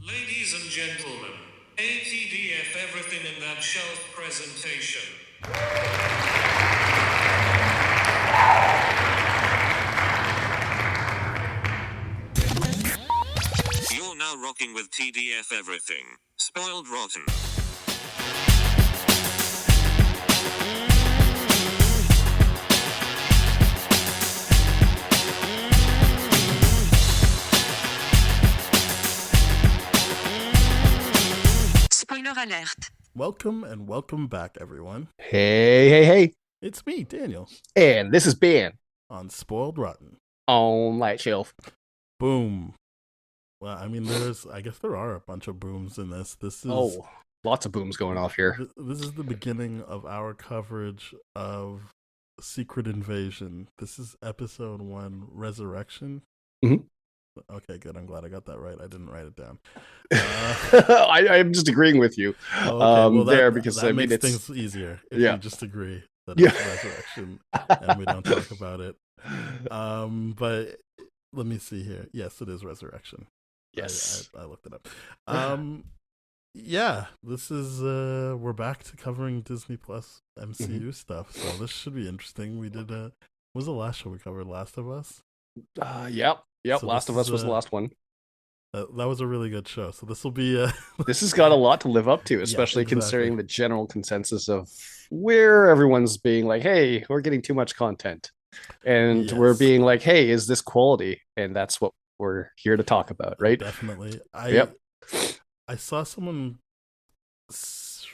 Ladies and gentlemen, ATDF everything in that shelf presentation. You're now rocking with TDF everything. Spoiled rotten. Spoiler alert. Welcome and welcome back, everyone. Hey. It's me, Daniel, And this is Ben on Spoiled Rotten. on Light Shelf. Boom. Well, I mean, I guess there are a bunch of booms in this. Lots of booms going off here. This is the beginning of our coverage of Secret Invasion. This is episode 1, Ressurection. Mhm. Okay, good. I'm glad I got that right. I didn't write it down. I'm just agreeing with you because that makes it's things easier if Yeah. you just agree that Yeah. it's Resurrection and we don't talk about it. But let me see here. Yes, it is Resurrection. Yes. I looked it up. Yeah, this is we're back to covering Disney Plus MCU stuff, so this should be interesting. We did what was the last show we covered? Last of Us. Yep. So Last of Us was the last one. That was a really good show. So this will be This has got a lot to live up to, especially considering the general consensus of where everyone's being like, "Hey, we're getting too much content," and we're being like, "Hey, is this quality?" And that's what we're here to talk about, right? Definitely. I saw someone say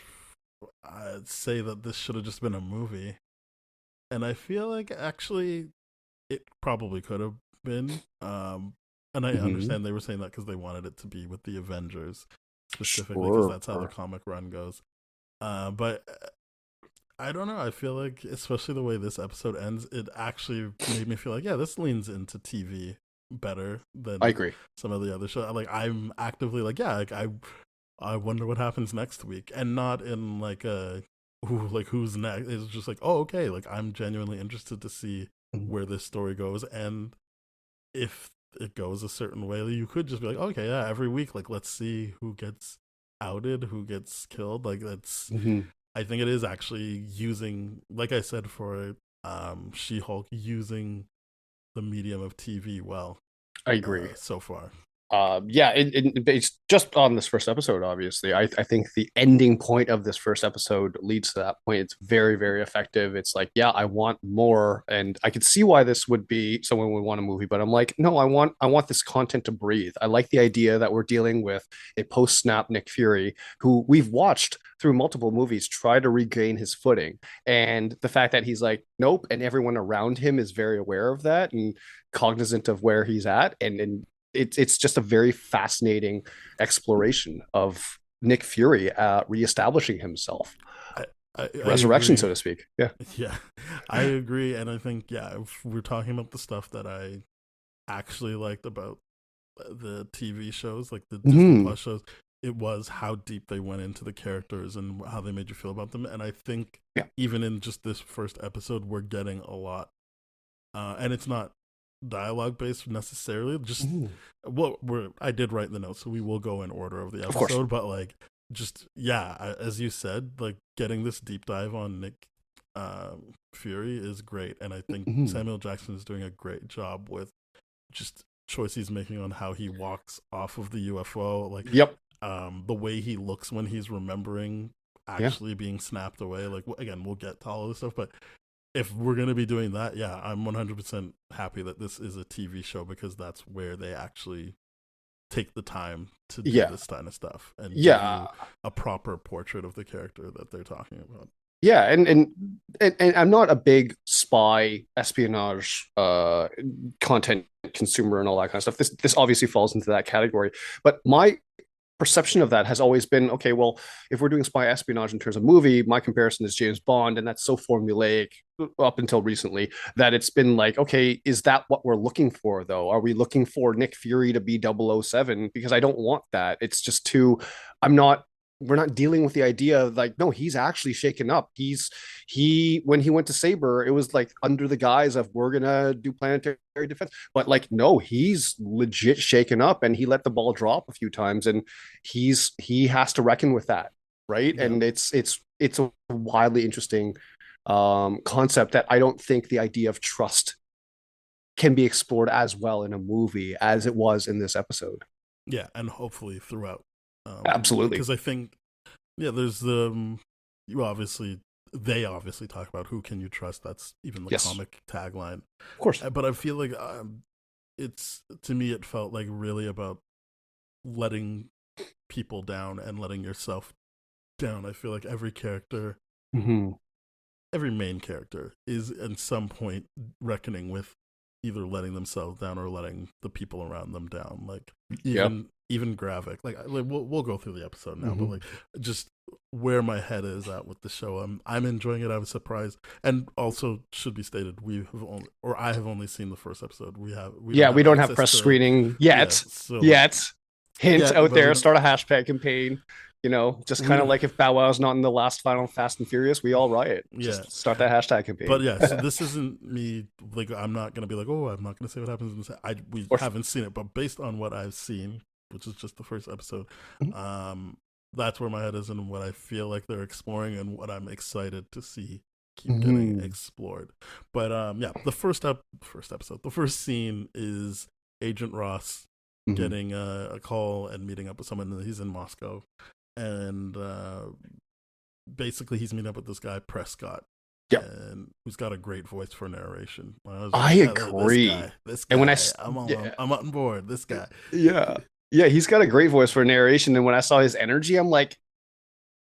that this should have just been a movie, and I feel like actually it probably could have been. And I understand they were saying that because they wanted it to be with the Avengers specifically, because that's how the comic run goes. But I don't know. I feel like, especially the way this episode ends, it actually made me feel like, yeah, this leans into TV better than I agree. some of the other shows. Like, I'm actively like, yeah, like I wonder what happens next week, and not in like who's next. It's just like, oh, okay, like I'm genuinely interested to see where this story goes, and if it goes a certain way, you could just be like, okay, yeah, every week, like, let's see who gets outed, who gets killed. Like, that's I think it is actually using, like I said, for She-Hulk, using the medium of TV well. I agree. So far. It's just on this first episode, obviously. I think the ending point of this first episode leads to that point. It's very, very effective. It's like, yeah, I want more. And I could see why this would be someone would want a movie, but I'm like, no, I want this content to breathe. I like the idea that we're dealing with a post-snap Nick Fury, who we've watched through multiple movies try to regain his footing. And the fact that he's like, nope, and everyone around him is very aware of that and cognizant of where he's at. And it's just a very fascinating exploration of Nick Fury reestablishing himself. Resurrection, so to speak. Yeah, I agree. And I think, if we're talking about the stuff that I actually liked about the TV shows, like the Disney Plus shows, it was how deep they went into the characters and how they made you feel about them. And I think even in just this first episode, we're getting a lot. And it's not dialogue based necessarily, just I did write the notes, so we will go in order of the episode, but like, just as you said, like, getting this deep dive on Nick Fury is great, and I think Samuel Jackson is doing a great job with just choice he's making on how he walks off of the UFO, like the way he looks when he's remembering actually being snapped away. Like, again, we'll get to all of this stuff, but if we're going to be doing that, I'm 100% happy that this is a TV show, because that's where they actually take the time to do this kind of stuff and give you a proper portrait of the character that they're talking about. Yeah, and I'm not a big spy espionage content consumer and all that kind of stuff. This obviously falls into that category, but my perception of that has always been, okay, well, if we're doing spy espionage in terms of movie, my comparison is James Bond, and that's so formulaic up until recently that it's been like, okay, is that what we're looking for, though? Are we looking for Nick Fury to be 007? Because I don't want that. It's just too, I'm not we're not dealing with the idea of like, no, he's actually shaken up. He when he went to Saber, it was like under the guise of we're gonna do planetary defense, but like no, he's legit shaken up, and he let the ball drop a few times, and he has to reckon with that, right? Yeah. And it's a wildly interesting concept that I don't think the idea of trust can be explored as well in a movie as it was in this episode. Yeah, and hopefully throughout. Absolutely. Because I think, yeah, there's you obviously, they obviously talk about who can you trust. That's even the Yes. comic tagline. Of course. But I feel like to me, it felt like really about letting people down and letting yourself down. I feel like every character, Mm-hmm. every main character is at some point reckoning with either letting themselves down or letting the people around them down. Like even Gravik. Like we'll go through the episode now, but like just where my head is at with the show, I'm enjoying it. I was surprised, and also should be stated, I have only seen the first episode. We don't have press to, screening yet. Hint out there. Start a hashtag campaign. You know, just kind of like if Bow Wow's not in the last final Fast and Furious, we all riot. Just start that hashtag campaign. But yeah, so this isn't me. Like, I'm not gonna be like, oh, I'm not gonna say what happens in this. We haven't seen it, but based on what I've seen, which is just the first episode, that's where my head is and what I feel like they're exploring and what I'm excited to see keep getting explored. But yeah, the first episode, the first scene is Agent Ross getting a call and meeting up with someone. He's in Moscow. And basically he's meeting up with this guy Prescott, and who's got a great voice for narration. I agree. This guy, and when I'm on board. This guy, he's got a great voice for narration. And when I saw his energy, I'm like,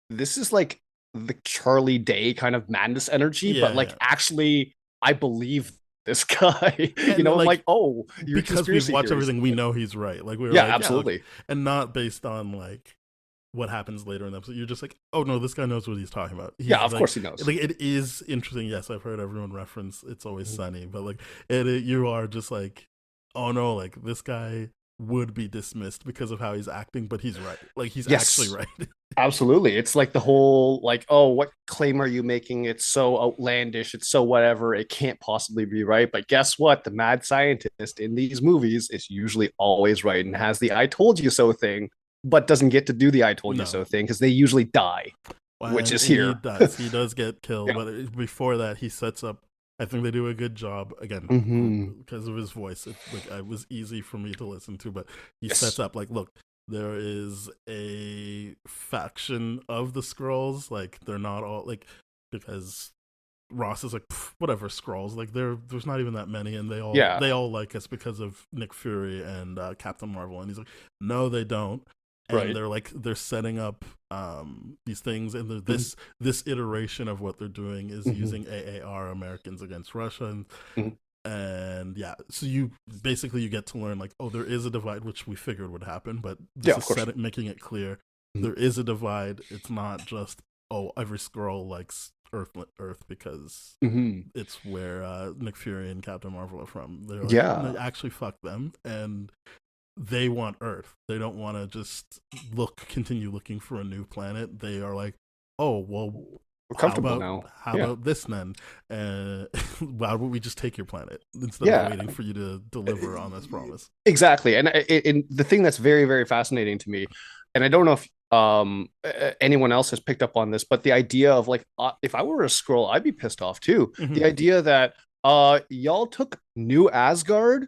this is like the Charlie Day kind of madness energy, but like actually, I believe this guy. And I'm like, oh, because we've watched everything, we know he's right. Like we're absolutely, and not based on like what happens later in the episode. You're just like, oh no, this guy knows what he's talking about. Of course he knows. Like it is interesting. Yes, I've heard everyone reference It's Always Sunny, but like you are just like, oh no, like this guy would be dismissed because of how he's acting, but he's right. Like he's actually right. Absolutely. It's like the whole like, oh, what claim are you making? It's so outlandish. It's so whatever. It can't possibly be right. But guess what? The mad scientist in these movies is usually always right and has the I told you so thing, but doesn't get to do the I told you so thing because they usually die, which is here. He does get killed, but before that, he sets up. I think they do a good job again because of his voice. It was easy for me to listen to, but he sets up like, look, there is a faction of the Skrulls. Like they're not all like because Ross is like whatever Skrulls. Like there's not even that many, and they all like us because of Nick Fury and Captain Marvel. And he's like, no, they don't. And they're setting up these things, and this iteration of what they're doing is using AAR, Americans Against Russia, and so you get to learn like, oh, there is a divide, which we figured would happen, but this is making it clear there is a divide. It's not just every Skrull likes Earth because it's where Nick Fury and Captain Marvel are from. They're like, they actually fuck them, and they want Earth. They don't want to just continue looking for a new planet. They are like, oh, well, we're comfortable now. How about this then? Why would we just take your planet instead of waiting for you to deliver on this promise? Exactly. And the thing that's very, very fascinating to me, and I don't know if anyone else has picked up on this, but the idea of like, if I were a Skrull, I'd be pissed off too. The idea that y'all took New Asgard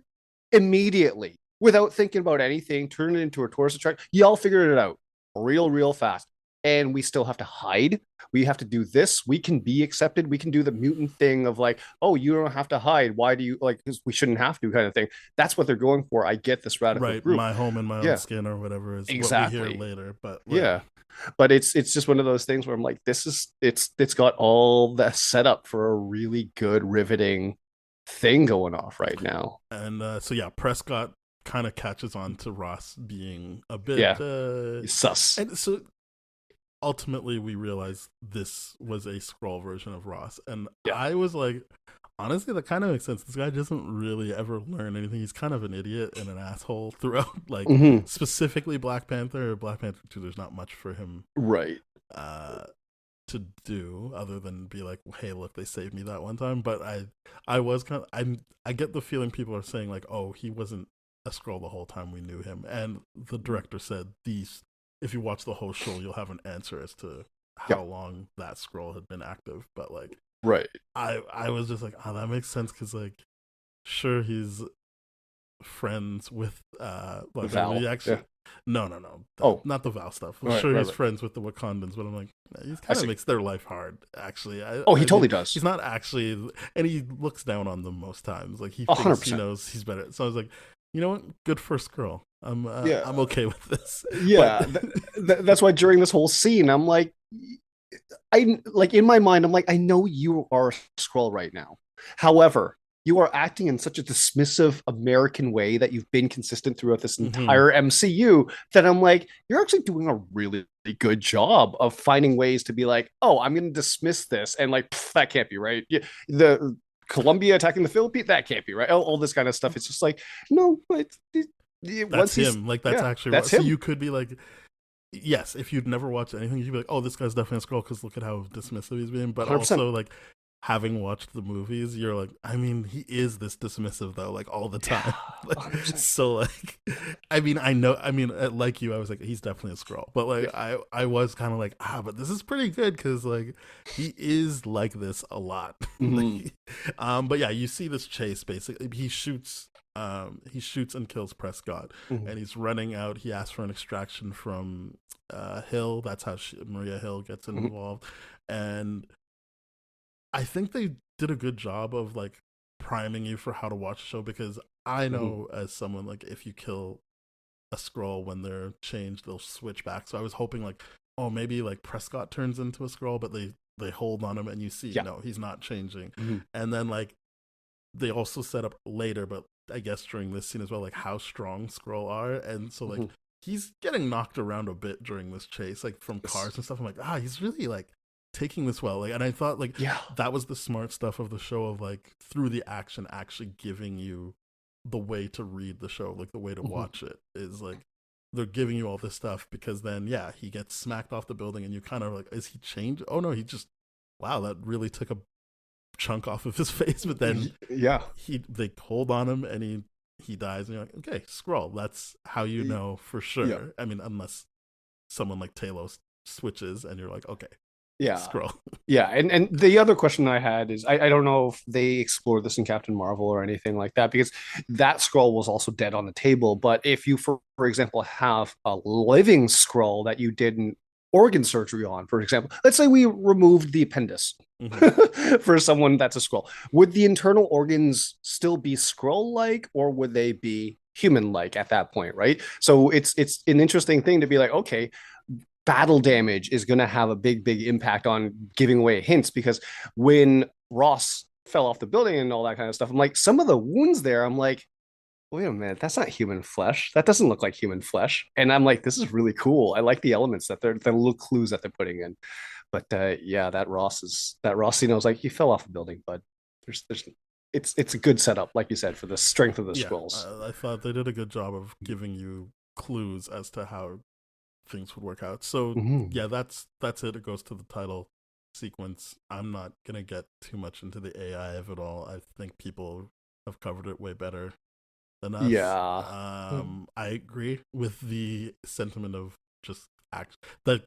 immediately, without thinking about anything, turn it into a tourist attraction. Y'all figured it out real fast. And we still have to hide. We have to do this. We can be accepted. We can do the mutant thing of like, oh, you don't have to hide. Why do you like, because we shouldn't have to kind of thing. That's what they're going for. I get this radical group. My home and my own skin or whatever is what we hear later. But but it's just one of those things where I'm like, it's got all the setup for a really good riveting thing going off right now. And Prescott kind of catches on to Ross being a bit sus. And so ultimately we realized this was a Skrull version of Ross. And I was like, honestly, that kind of makes sense. This guy doesn't really ever learn anything. He's kind of an idiot and an asshole throughout. Like Mhm. specifically Black Panther or Black Panther 2, there's not much for him Right. uh to do other than be like, hey, look, they saved me that one time. But I was kind of I get the feeling people are saying like, oh, he wasn't a Skrull the whole time we knew him. And the director said these, if you watch the whole show, you'll have an answer as to how long that Skrull had been active. But like, Right. I was just like, oh, that makes sense because like, sure, he's friends with like Val. he actually Yeah. no Oh. not the Val stuff. Right, Sure, right, he's right. friends with the Wakandans, but I'm like, he I kind see. of makes their life hard. Actually, Oh, he I totally mean, does. he's not actually, and he looks down on them most times. Like he thinks he 100%. knows he's better. So I was like, you know what? Good first girl. Yeah. I'm okay with this. Yeah. But That's why during this whole scene, I'm like, I like in my mind, I'm like, I know you are a Skrull right now. However, you are acting in such a dismissive American way that you've been consistent throughout this mhm. entire MCU that I'm like, you're actually doing a really good job of finding ways to be like, oh, I'm going to dismiss this. And like, that can't be right. Yeah, the Colombia attacking the Philippines, that can't be right. All this kind of stuff. It's just like, no, That's once he's, him. Like that's yeah, actually that's so him. you could be like, yes, if you'd never watched anything, you'd be like, oh, this guy's definitely a Skrull because look at how dismissive he's being. But 100%. also like having watched the movies, you're like, I mean, he is this dismissive though, like all the time. Yeah, Like, 100%. so like, I mean, I know, I mean, like you, I was like, he's definitely a Skrull. But like, Yeah. I was kind of like, but this is pretty good because like he is like this a lot. Mhm. But yeah, you see this chase basically. He shoots and kills Prescott, Mhm. and he's running out. He asks for an extraction from Hill. That's how Maria Hill gets Mhm. involved, and I think they did a good job of like priming you for how to watch the show because I Mhm. know as someone like if you kill a Skrull when they're changed, they'll switch back. So I was hoping like, oh, maybe like Prescott turns into a Skrull, but they hold on him, and you see, Yeah. no, he's not changing. Mhm. And then like they also set up later, but I guess during this scene as well, like how strong Skrull are, and so like Mhm. he's getting knocked around a bit during this chase, like from cars and stuff. I'm like, he's really like taking this well, like, and I thought like Yeah. that was the smart stuff of the show of like through the action actually giving you the way to read the show, like the way to Mhm. watch it is like they're giving you all this stuff because then yeah, he gets smacked off the building and you kind of like, is he changed? Oh no, he just wow, that really took a chunk off of his face, but then Yeah. they hold on him and he dies and you're like, okay, Skrull. That's how you know for sure. Yeah. I mean, unless someone like Talos switches and you're like, okay, Yeah. Skrull. Yeah. And the other question I had is I don't know if they explored this in Captain Marvel or anything like that, because that scroll was also dead on the table. But if you, for example, have a living scroll that you didn't organ surgery on, for example, let's say we removed the appendix Mhm. for someone that's a scroll, would the internal organs still be scroll like or would they be human like at that point, right? So it's an interesting thing to be like, okay, battle damage is going to have a big impact on giving away hints, because when Ross fell off the building and all that kind of stuff, I'm like, some of the wounds there, I'm like, wait a minute, that's not human flesh. That doesn't look like human flesh. And I'm like, this is really cool. I like the elements that they're the little clues that they're putting in. But yeah, that Ross scene, I was like, you fell off a building, but there's it's a good setup, like you said, for the strength of the Yeah, scrolls. I thought they did a good job of giving you clues as to how things would work out. So Mhm. yeah, that's it. It goes to the title sequence. I'm not gonna get too much into the AI of it all. I think people have covered it way better than us. Yeah. I agree with the sentiment of just act that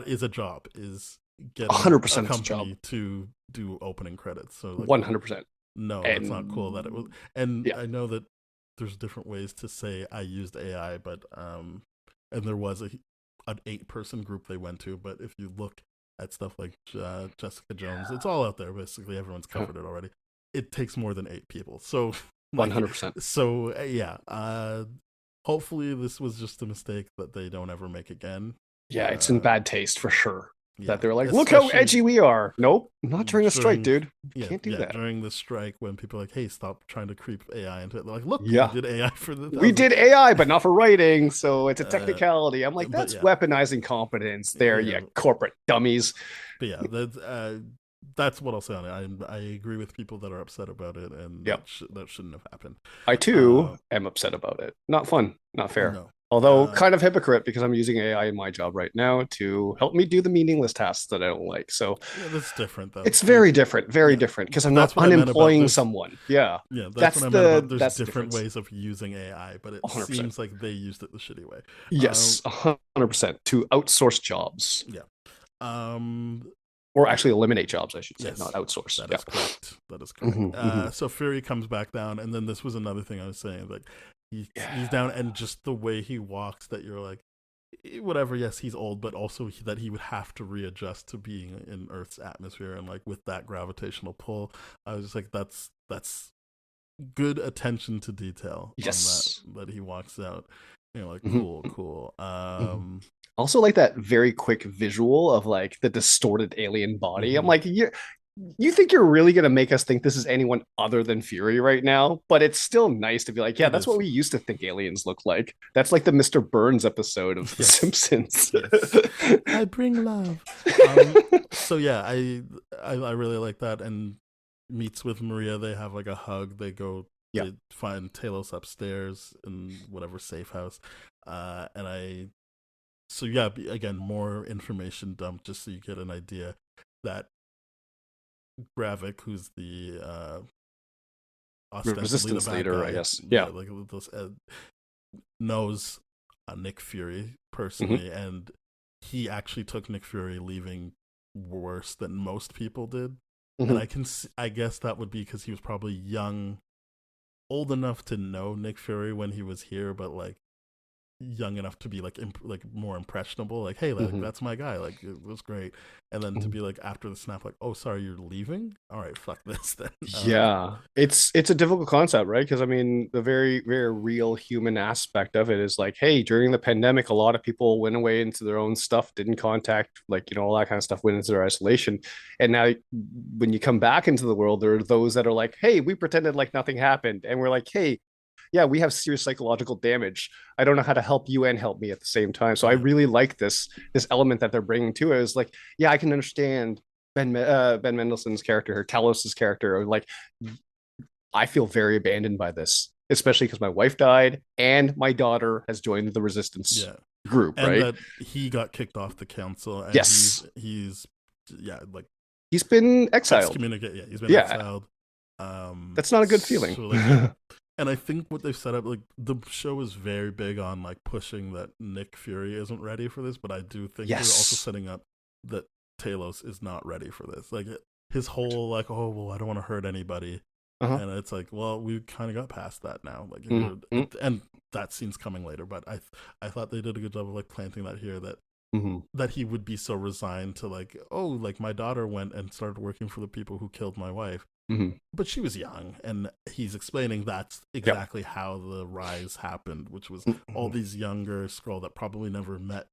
is a job, is getting a 100% it's a job. company to do opening credits. So like 100%. no, that's not cool that it was. And And yeah. I know that there's different ways to say I used AI, but and there was an 8-person group they went to, but if you look at stuff like Jessica Jones, it's all out there. Basically, everyone's covered it already. It takes more than 8 people, so like, 100%. so yeah. Hopefully, this was just a mistake that they don't ever make again. Yeah, it's in bad taste for sure. Yeah, That they're like, look how especially edgy we are. Nope, not during a strike, dude. You can't do that. during the strike when people are like, hey, stop trying to creep AI into it. They're like, look, Yeah. we did AI for the. We did AI, but not for writing, so it's a technicality. I'm like, but that's yeah. weaponizing competence there, Yeah. you corporate dummies. But yeah, that's that's what I'll say on it. I agree with people that are upset about it, and Yep. that shouldn't have happened. I too Uh, am upset about it. Not fun, not fair. no. Although kind of hypocrite because I'm using AI in my job right now to help me do the meaningless tasks that I don't like. So Yeah, that's different though. it's very different, very Yeah, different because I'm not that's what I meant about unemploying there's. someone. Yeah. Yeah, that's what That's I meant about there's the different difference. ways of using AI, but it 100%. seems like they used it the shitty way. Yes, 100% to outsource jobs Yeah. Um. or actually eliminate jobs, I should say, not Yes, outsource. that Yeah. is correct. That is correct. Hmm. So Fury comes back down, and then this was another thing I was saying. Like he's down, and just the way he walks, that you're like, whatever. Yes, he's old, but also that he would have to readjust to being in Earth's atmosphere, and like with that gravitational pull, I was just like, that's good attention to detail on that. Yes. That he walks out, like Hmm. cool, cool. Hmm. Also, like that very quick visual of like the distorted alien body. I'm Mhm. like, you think you're really gonna make us think this is anyone other than Fury right now? But it's still nice to be like, yeah, It that's what is. we used to think aliens look like. That's like the Mr. Burns episode of The Yes. Simpsons. Yes. I bring love. So yeah, I really like that, and meets with Maria. They have like a hug. They go. Yeah. They find Talos upstairs in whatever safe house, and I. So yeah, again, more information dump just so you get an idea that Gravik, who's the ostensibly the Resistance bad leader, I guy, guess. yeah, Yeah. like those knows Nick Fury Hmm. personally, and he actually took Nick Fury leaving worse than most people did. And Hmm. I guess that would be because he was probably young, old enough to know Nick Fury when he was here, but like young enough to be like like more impressionable, like hey, like Hmm. that's my guy, like it was great. And then to be like after the snap, like oh sorry, you're leaving, all right, fuck this then. Yeah, it's a difficult concept, right? Because I mean, the very, very real human aspect of it is like, hey, during the pandemic, a lot of people went away into their own stuff, didn't contact, like, all that kind of stuff, went into their isolation. And now when you come back into the world, there are those that are like, hey, we pretended like nothing happened. And we're like, hey, yeah, we have serious psychological damage. I don't know how to help you and help me at the same time. So I Yeah, really like this element that they're bringing to it. Is like, yeah, I can understand Ben Mendelsohn's character, Talos's character. Like, I feel very abandoned by this, especially because my wife died and my daughter has joined the resistance yeah, group. and Right? that he got kicked off the council, and Yes, he's yeah, like he's been exiled. excommunicate. Yeah, he's been Yeah, exiled. that's not a good feeling. So like, and I think what they've set up, like the show is very big on like pushing that Nick Fury isn't ready for this, but I do think they're also Yes. setting up that Talos is not ready for this. Like his whole like, oh well, I don't want to hurt anybody, Uh-huh. and it's like, well, we kind of got past that now. Like, Mm-hmm. and that scene's coming later, but I thought they did a good job of like planting that here, Mm-hmm. that he would be so resigned to like, oh, like my daughter went and started working for the people who killed my wife, Mm-hmm. but she was young, and he's explaining that's Yep. exactly how the rise happened, which was all Mm-hmm. these younger Skrull that probably never met.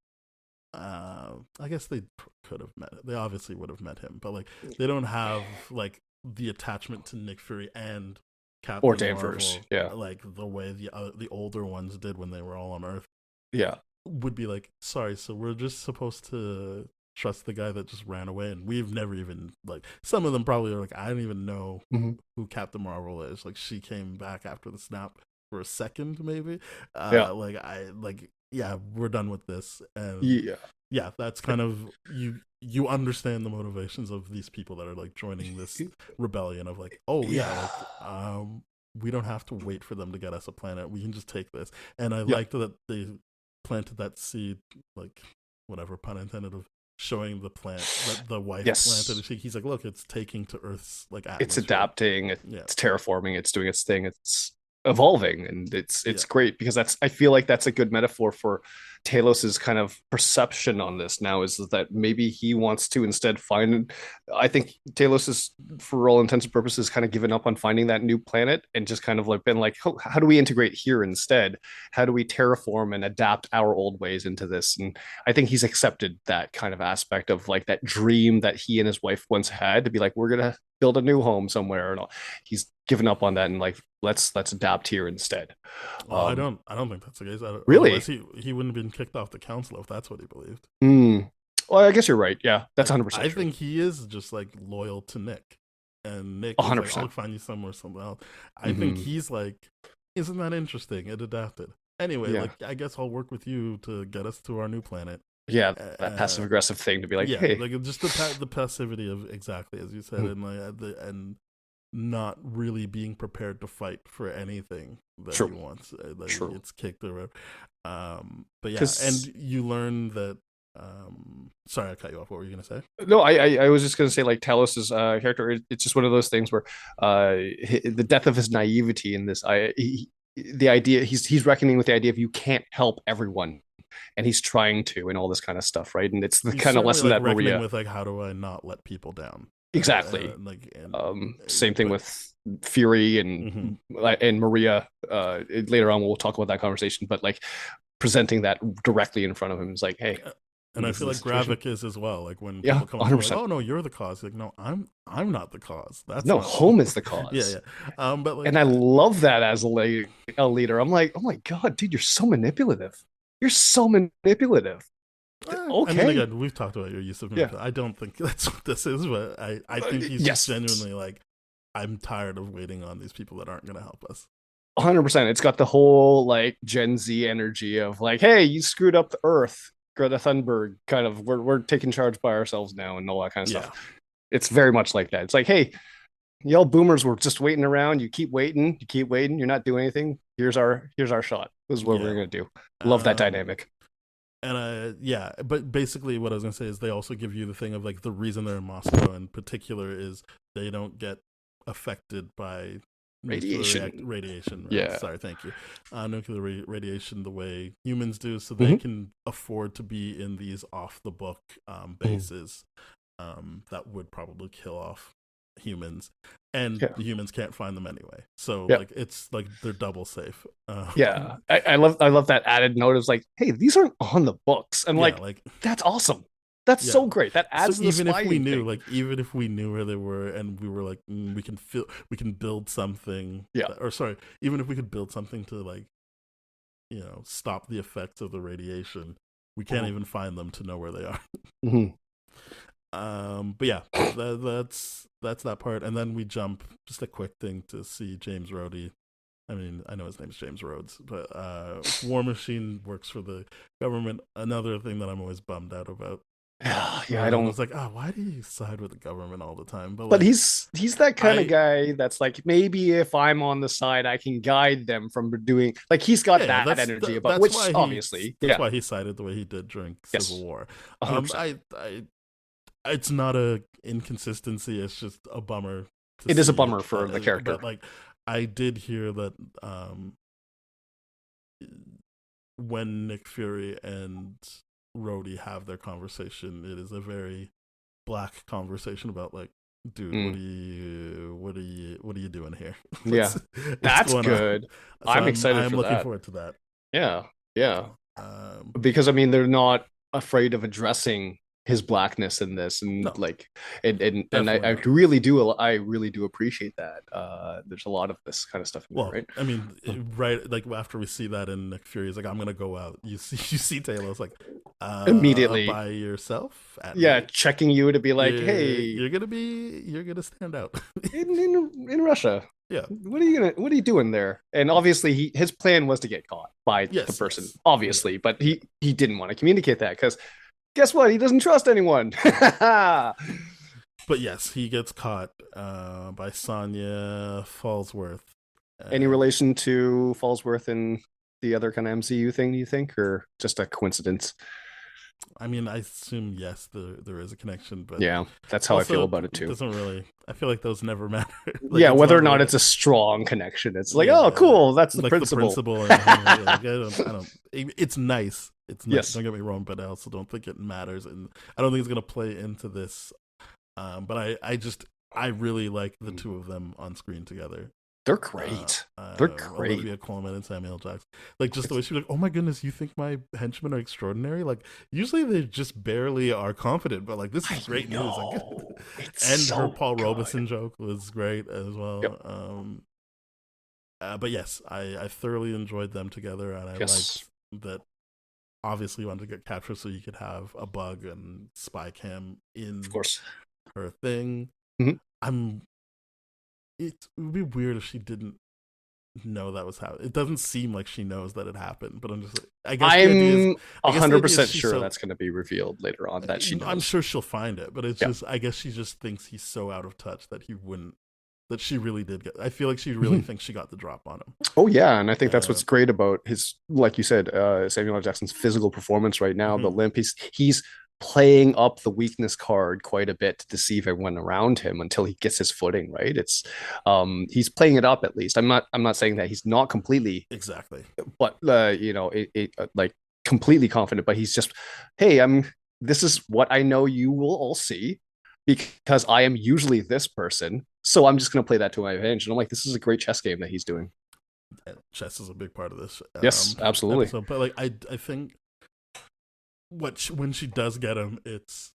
I guess they could have met. They obviously would have met him, but like they don't have like the attachment to Nick Fury and Or Captain Danvers. Marvel Yeah. like the way the older ones did when they were all on Earth. Yeah. Would be like, sorry, so we're just supposed to trust the guy that just ran away, and we've never even like, some of them probably are like, I don't even know Mm-hmm. who Captain Marvel is. Like she came back after the snap for a second, maybe. Yeah. Like I like, yeah, we're done with this, and Yeah. yeah, that's kind of you understand the motivations of these people that are like joining this rebellion of like, oh yeah, Yeah. like we don't have to wait for them to get us a planet, we can just take this. And I Yeah. liked that they planted that seed, like whatever pun intended, of showing the plant that the wife Yes. planted. He's like, look, it's taking to Earth's like It's atmosphere. adapting, Yeah, it's terraforming, it's doing its thing, it's evolving, and yeah, it's great because that's I feel like that's a good metaphor for Talos's kind of perception on this now is that maybe he wants to instead find. I think Talos is, for all intents and purposes, kind of given up on finding that new planet and just kind of like been like, how do we integrate here instead? How do we terraform and adapt our old ways into this? And I think he's accepted that kind of aspect of like that dream that he and his wife once had to be like, we're gonna build a new home somewhere, and all. He's given up on that and like let's adapt here instead. well, I don't think that's the case. Really? Otherwise he wouldn't have been kicked off the council if that's what he believed. Mm. Well, I guess you're right. Yeah, that's Like, 100% I true. think he is just like loyal to Nick, and Nick is like, I'll 100%. find you somewhere else. I think Hmm. he's like, isn't that interesting? It adapted. Anyway, Yeah. like I guess I'll work with you to get us to our new planet. Yeah, that passive Uh, aggressive thing to be like, yeah, hey, like just the passivity of exactly as you said, mm, and and not really being prepared to fight for anything that he true, wants. Like he true. gets kicked or whatever. But yeah, and Because you learn that. Sorry, I cut you off. What were you gonna say? no, I was just gonna say like Talos's character. It's just one of those things where the death of his naivety in this. The idea he's reckoning with the idea of you can't help everyone, and he's trying to, and all this kind of stuff, right? And it's the He's kind of certainly lesson like that reckoning Maria with like how do I not let people down? exactly. Like Same thing but with Fury mhm. and Maria. Later on, we'll talk about that conversation, but like presenting that directly in front of him is like, hey, And I this is feel the like situation. Gravik is as well. Like when Yeah, people come up to him like, 100%. "Oh no, you're the cause." Like, no, I'm not the cause. That's No, not. home is the Yeah, cause. yeah. But like, And I love that as a leader. I'm like, oh my God, dude, you're so manipulative. You're so manipulative. I mean, Okay. again, we've talked about your use of Yeah. manipulation. I don't think that's what this is, but I think he's just Yes. genuinely like, I'm tired of waiting on these people that aren't going to help us. 100%. It's got the whole like Gen Z energy of like, hey, you screwed up the Earth. Greta Thunberg kind of we're taking charge by ourselves now and all that kind of stuff. Yeah, It's very much like that. It's like, hey, y'all boomers were just waiting around. You keep waiting, you're not doing anything. Here's our shot. This is what we're yeah. gonna do. Love that Um, dynamic. and yeah, but basically, what I was gonna say is they also give you the thing of like the reason they're in Moscow in particular is they don't get affected by Radiation. radiation. Right? Yeah. Sorry, thank you. Nuclear radiation the way humans do, so they Mhm. can afford to be in these off the book Mhm. bases that would probably kill off humans, and Yeah. the humans can't find them anyway. So Yeah. like it's like they're double safe. Yeah. I love that added note of like, hey, these aren't on the books. And Yeah, like, like that's awesome. That's yeah. so great. That So adds to the spying thing. even if we knew where they were, and we were like, we can build something. Yeah. Or sorry, even if we could build something to like, stop the effects of the radiation, we can't Mhm. even find them to know where they are. Mhm. But yeah, that's that part, and then we jump just a quick thing to see James Rhodey. I mean, I know his name's James Rhodes, but War Machine works for the government. Another thing that I'm always bummed out about. Yeah, I Where I don't. was like, oh, why do you side with the government all the time? But But like, he's that kind of I guy that's like maybe if I'm on the side, I can guide them from doing like he's got yeah, that energy about that's which why obviously, that's yeah, why he sided the way he did during Civil yes, War. 100%. I it's not a inconsistency. It's just a bummer to It is a see it. bummer for the But character. like, I did hear that when Nick Fury and Rhodey have their conversation, it is a very black conversation about like, dude, Mm, what are you doing here? yeah, What's that's going on? good. So I'm excited I'm for looking that. forward to that. Yeah, yeah. Um, Because I mean they're not afraid of addressing his blackness in this and no, like and definitely I not. really do appreciate that. There's a lot of this kind of stuff in there, Well, right? I mean, right, like after we see that in Nick Fury, he's like, "I'm gonna go out." You see Taylor. It's like, Immediately, by yourself at yeah, night. checking you to be like, hey, You're gonna stand out. in Russia, Yeah. what are you doing there? And obviously his plan was to get caught by the Yes. person, Yes. Yeah. obviously, but he didn't want to communicate that because guess what? He doesn't trust anyone. But yes, he gets caught by Sonya Fallsworth. Any And relation to Fallsworth and the other kind of MCU thing, do you think, or just a coincidence? I mean, I assume yes, there is a connection, but Yeah, that's how I feel also about it it too. doesn't really. I feel like those never matter. Like Yeah, it's whether not or not really. it's a strong connection, it's like, oh, Yeah, cool, that's the like the principle. principal and Henry. Like I don't. It's nice. It's nice. Yes. Don't get me wrong, but I also don't think it matters, and I don't think it's gonna play into this. But I really like the two of them on screen together. They're great. They're great. Olivia Colman and Samuel Jackson. Like just the way she's like, "Oh my goodness, you think my henchmen are extraordinary?" Like usually they just barely are confident, but like this is great news. Like, It's and her so Paul good. Robeson joke was great as Yep. well. But yes, I thoroughly enjoyed them together, and I Yes. liked that obviously wanted to get captured so you could have a bug and spy cam in Of course. her thing. Mhm. It would be weird if she didn't know that was happening. It doesn't seem like she knows that it happened, but I'm just like, I guess the idea is, I'm I guess the idea 100% is she's sure so, that's going to be revealed later on that she knows. I'm sure she'll find it, but it's Yeah. just, I guess she just thinks he's so out of touch that he wouldn't, that she really did get, I feel like she really thinks she got the drop on him. Oh yeah, and I think that's what's great about his, like you said, Samuel L. Jackson's physical performance right now. The limp, he's playing up the weakness card quite a bit to deceive everyone around him until he gets his footing right. It's he's playing it up at least. I'm not saying that he's not completely Exactly, but like completely confident, but he's just, hey, this is what I know you will all see because I am usually this person, so I'm just going to play that to my advantage. And I'm like, this is a great chess game that he's doing. chess is a big part of this. Yes, absolutely. Episode. But like, I think when she does get him, it's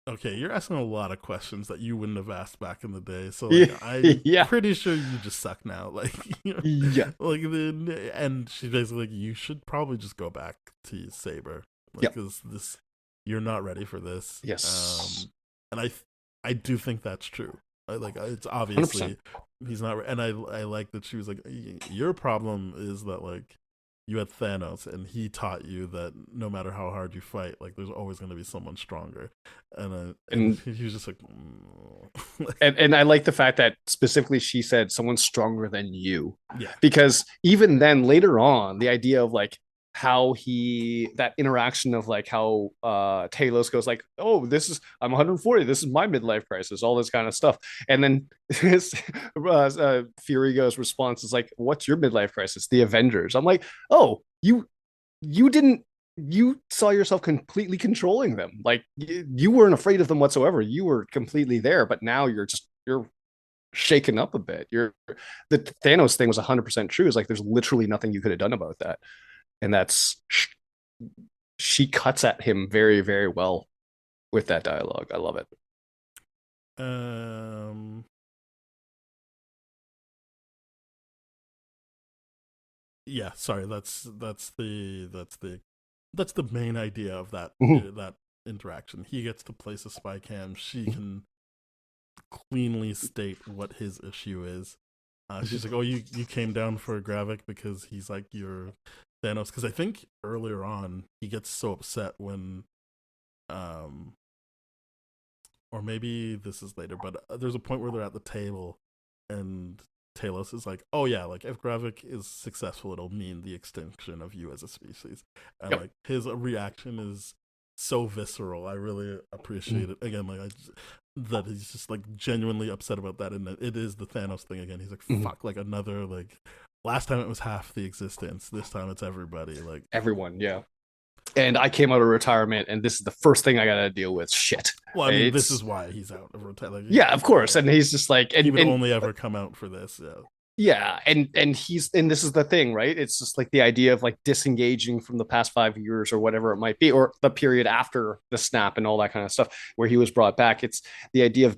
okay. You're asking a lot of questions that you wouldn't have asked back in the day. So like, I'm pretty sure you just suck now. Like, yeah, like and she's basically like, you should probably just go back to Saber, because this, you're not ready for this. Yes, and I do think that's true. It's obviously 100%. He's not, and I like that she was like, your problem is that like you had Thanos and he taught you that no matter how hard you fight, like there's always going to be someone stronger, and he was just like, and I like the fact that specifically she said someone's stronger than you, yeah, because even then later on the idea of like how that interaction of like how Talos goes like, oh, I'm 140, this is my midlife crisis, all this kind of stuff, and then his Fury's response is like, what's your midlife crisis? The Avengers. I'm like, oh, you saw yourself completely controlling them, like you weren't afraid of them whatsoever, you were completely there, but now you're shaken up a bit. The Thanos thing was 100% true. It's like there's literally nothing you could have done about that. And she cuts at him very, very well with that dialogue. I love it. Yeah, sorry, that's the main idea of that that interaction. He gets to place a spy cam. She can cleanly state what his issue is. She's like, oh, you came down for Gravik because he's like your Thanos, because I think earlier on he gets so upset when or maybe this is later, but there's a point where they're at the table and Talos is like, oh yeah, like if Gravik is successful, it'll mean the extinction of you as a species. And like his reaction is so visceral. I really appreciate it. Again, like that he's just like genuinely upset about that, and it is the Thanos thing again. He's like, fuck, like another, like last time it was half the existence, this time it's everybody, like everyone. Yeah. And I came out of retirement, and this is the first thing I got to deal with. Shit. Well, I mean, this is why he's out of retirement. Like, yeah, of course. And he's just like, he would only ever come out for this. Yeah. Yeah, and this is the thing, right? It's just like the idea of like disengaging from the past 5 years or whatever it might be, or the period after the snap and all that kind of stuff where he was brought back. It's the idea of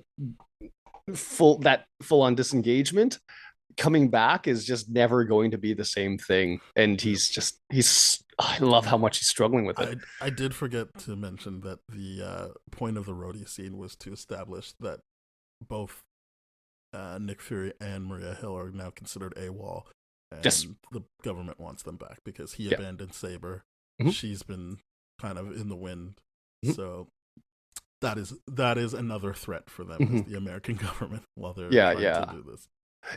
full on disengagement. Coming back is just never going to be the same thing, and I love how much he's struggling with it. I did forget to mention that the point of the roadie scene was to establish that both Nick Fury and Maria Hill are now considered AWOL, and the government wants them back because he abandoned Saber. She's been kind of in the wind, so that is another threat for them, is the American government, while they're trying to do this.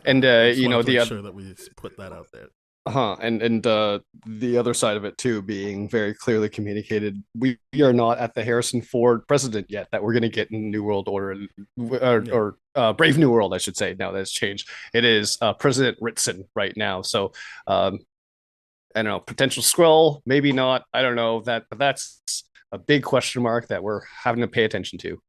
And sure that we put that out there. And the other side of it too, being very clearly communicated, we are not at the Harrison Ford president yet that we're going to get in New World Order or Brave New World, I should say. Now that's changed. It is President Ritson right now. So I don't know, potential Skrull, maybe not. I don't know that, but that's a big question mark that we're having to pay attention to,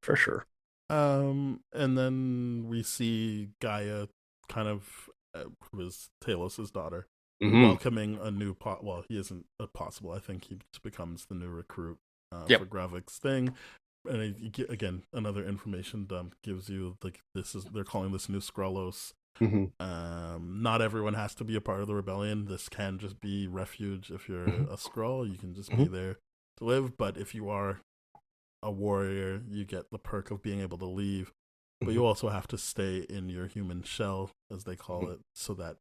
for sure. And then we see Gaia, kind of, who is Talos's daughter, welcoming a new well, he isn't possible. I think he just becomes the new recruit for Gravik's thing. And again, another information dump gives you like they're calling this new Skrullos. Not everyone has to be a part of the rebellion. This can just be refuge. If you're a Skrull, you can just be there to live. But if you are a warrior, you get the perk of being able to leave. But you also have to stay in your human shell, as they call it, so that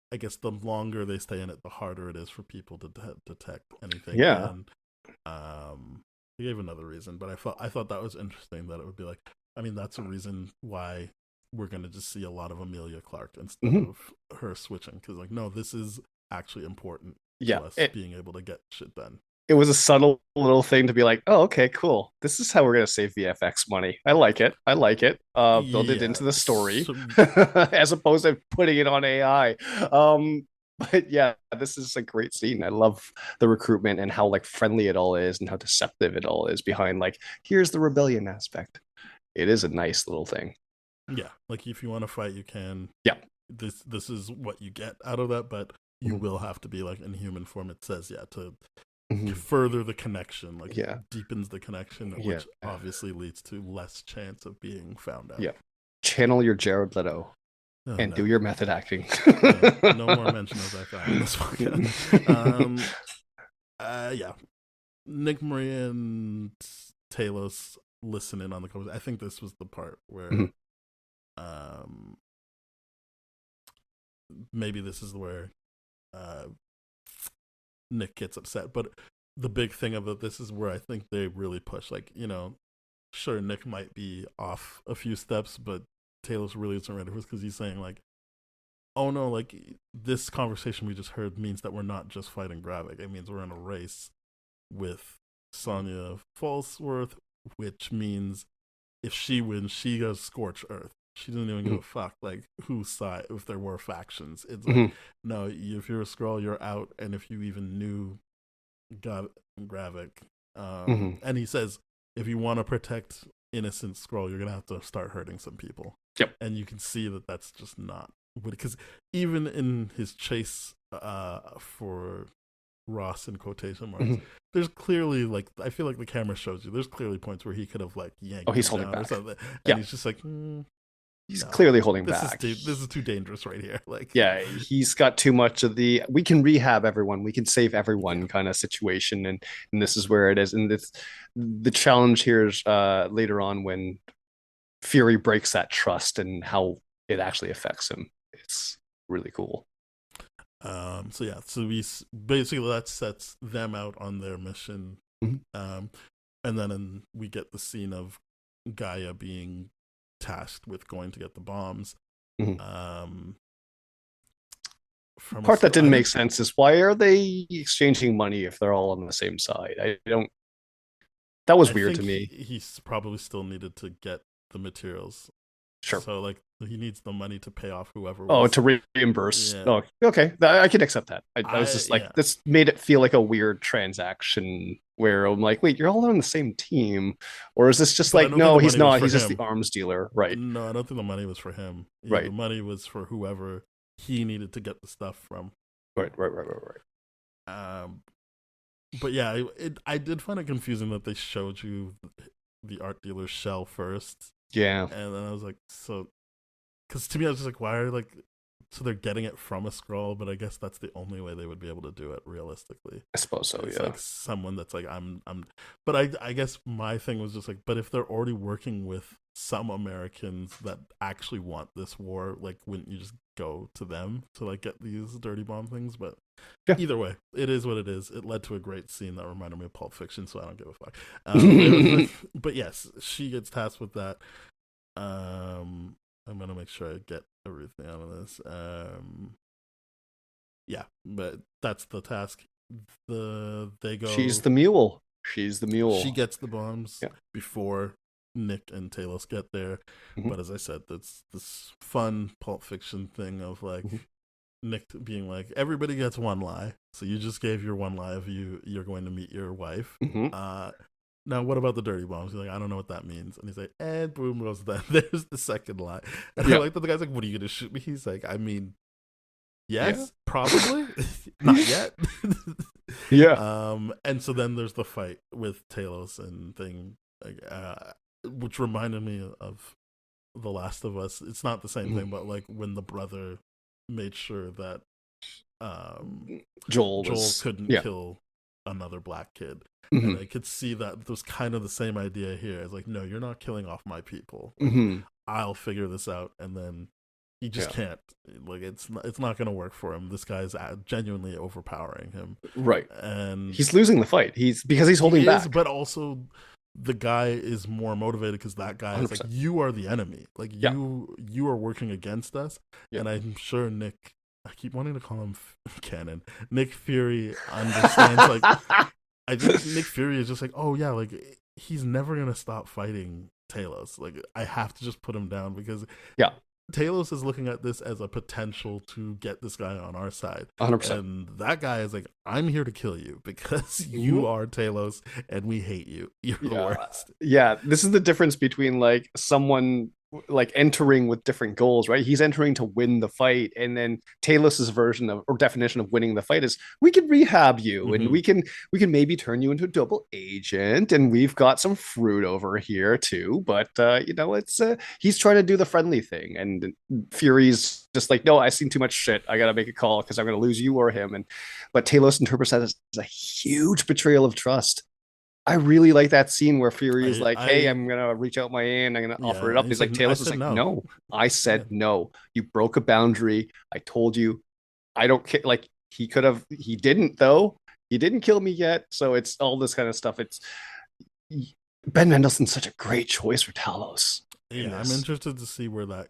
I guess the longer they stay in it, the harder it is for people to detect anything. Yeah. And he gave another reason, but I thought that was interesting that it would be like, I mean, that's a reason why we're going to just see a lot of Amelia Clark instead of her switching. Because, like, no, this is actually important to us being able to get shit done. It was a subtle little thing to be like, oh, okay, cool. This is how we're going to save VFX money. I like it. Build it into the story as opposed to putting it on AI. But yeah, this is a great scene. I love the recruitment and how like friendly it all is and how deceptive it all is behind like, here's the rebellion aspect. It is a nice little thing. Yeah, like if you want to fight, you can. Yeah. This is what you get out of that, but you will have to be like in human form. It says, to further the connection, like deepens the connection, which obviously leads to less chance of being found out. Yeah. Channel your Jared Leto and do your method acting. No more mention of that guy in this podcast. Nick Maria and Talos listen in on the conversation. I think this was the part where maybe this is where Nick gets upset, but the big thing about this is where I think they really push, like, sure, Nick might be off a few steps, but Talos really isn't ready for this, because he's saying like, oh no, like this conversation we just heard means that we're not just fighting Gravik. It means we're in a race with Sonya Falsworth, which means if she wins, she goes scorch earth. She doesn't even give a fuck, like, whose side, if there were factions. It's like, no, if you're a Skrull, you're out. And if you even knew Gravik, and he says, if you want to protect innocent Skrull, you're going to have to start hurting some people. Yep. And you can see that that's just not, because even in his chase for Ross in quotation marks, there's clearly, like, I feel like the camera shows you, there's clearly points where he could have, like, yanked he's him holding down back. or something. And he's just like, he's clearly holding back. This is too dangerous right here. Like, he's got too much of the we can rehab everyone, we can save everyone kind of situation, and this is where it is. And it's the challenge here is later on when Fury breaks that trust and how it actually affects him. It's really cool. So we basically, that sets them out on their mission, and then we get the scene of Gaia being tasked with going to get the bombs. Part that didn't make sense is, why are they exchanging money if they're all on the same side? That was weird to me. He's probably still needed to get the materials. Sure. So, like, he needs the money to pay off whoever. To reimburse. Yeah. Oh, okay. I can accept that. I was just like, this made it feel like a weird transaction where I'm like, wait, you're all on the same team, or is this just like, no, he's not. He's just the arms dealer, right? No, I don't think the money was for him. Right. The money was for whoever he needed to get the stuff from. Right. But yeah, I did find it confusing that they showed you the art dealer's shell first. Yeah. And then I was like, so, because to me I was just like, why are, like, so they're getting it from a Skrull, but I guess that's the only way they would be able to do it realistically. I suppose so. It's like someone that's like, but I guess my thing was just like, but if they're already working with some Americans that actually want this war, like, wouldn't you just go to them to, like, get these dirty bomb things? But either way, it is what it is. It led to a great scene that reminded me of Pulp Fiction, so I don't give a fuck. But yes, she gets tasked with that. I'm gonna make sure I get everything out of this. But that's the task. They go. She's the mule. She gets the bombs before Nick and Talos get there. But as I said, that's this fun Pulp Fiction thing of, like, Nick being like, everybody gets one lie. So you just gave your one lie of you're going to meet your wife. Now, what about the dirty bombs? He's like, I don't know what that means. And he's like, and boom goes that. There's the second lie. And I like that the guy's like, what are you going to shoot me? He's like, I mean, yes, probably. Not yet. And so then there's the fight with Talos and thing, like, which reminded me of The Last of Us, it's not the same thing, but like when the brother made sure that Joel Joel was couldn't yeah. kill another black kid. Mm-hmm. And I could see that it was kind of the same idea here. It's like, no, you're not killing off my people. Like, Mm-hmm. I'll figure this out. And then he just can't. Like, it's not going to work for him. This guy's genuinely overpowering him. Right. And he's losing the fight. Because he's holding back. But also, the guy is more motivated because that guy 100%. is like, you are the enemy. Like, you are working against us. Yeah. And I'm sure Nick, I keep wanting to call him Cannon. Nick Fury understands, like, Nick Fury is just like, oh yeah, like, he's never going to stop fighting Talos. Like, I have to just put him down because Talos is looking at this as a potential to get this guy on our side. 100%. And that guy is like, I'm here to kill you because you are Talos and we hate you. You're the worst. Yeah, this is the difference between like someone like entering with different goals, right? He's entering to win the fight, and then Talos's version of or definition of winning the fight is we can rehab you and we can maybe turn you into a double agent, and we've got some fruit over here too. But it's he's trying to do the friendly thing, and Fury's just like, no, I've seen too much shit. I gotta make a call because I'm gonna lose you or him. But Talos interprets that as a huge betrayal of trust. I really like that scene where Fury is like, hey, I'm going to reach out my hand. I'm going to offer it up. He's like, Talos is like, no, I said no. You broke a boundary. I told you. I don't care. Like, he didn't, though. He didn't kill me yet. So it's all this kind of stuff. It's Ben Mendelsohn's such a great choice for Talos. Yeah, I'm interested to see where that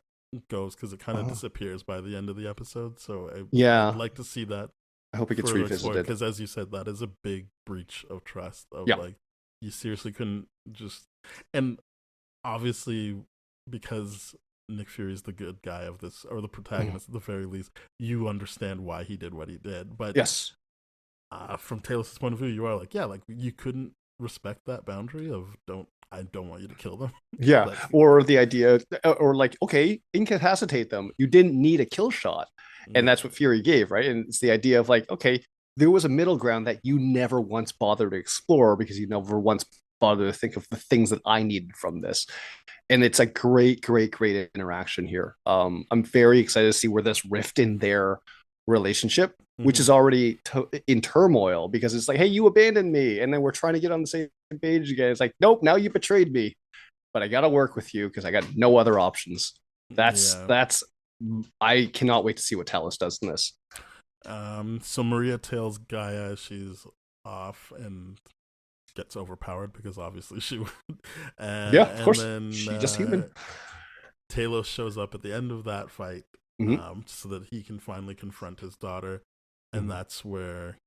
goes because it kind of disappears by the end of the episode. So I'd like to see that. I hope it gets revisited. Because as you said, that is a big breach of trust. Like, you seriously couldn't just, and obviously because Nick Fury is the good guy of this, or the protagonist at the very least, you understand why he did what he did. But yes, from Talos' point of view, you are like, like you couldn't respect that boundary of I don't want you to kill them. Yeah, like, or the idea, or like, okay, incapacitate them. You didn't need a kill shot. And that's what Fury gave, right? And it's the idea of like, okay, there was a middle ground that you never once bothered to explore because you never once bothered to think of the things that I needed from this. And it's a great, great, great interaction here. I'm very excited to see where this rift in their relationship, which is already in turmoil because it's like, hey, you abandoned me. And then we're trying to get on the same page again. It's like, nope, now you betrayed me. But I got to work with you because I got no other options. That's I cannot wait to see what Talos does in this. So Maria tells Gaia she's off and gets overpowered because obviously she would. Of course. Then, she's just human. Talos shows up at the end of that fight so that he can finally confront his daughter. And that's where,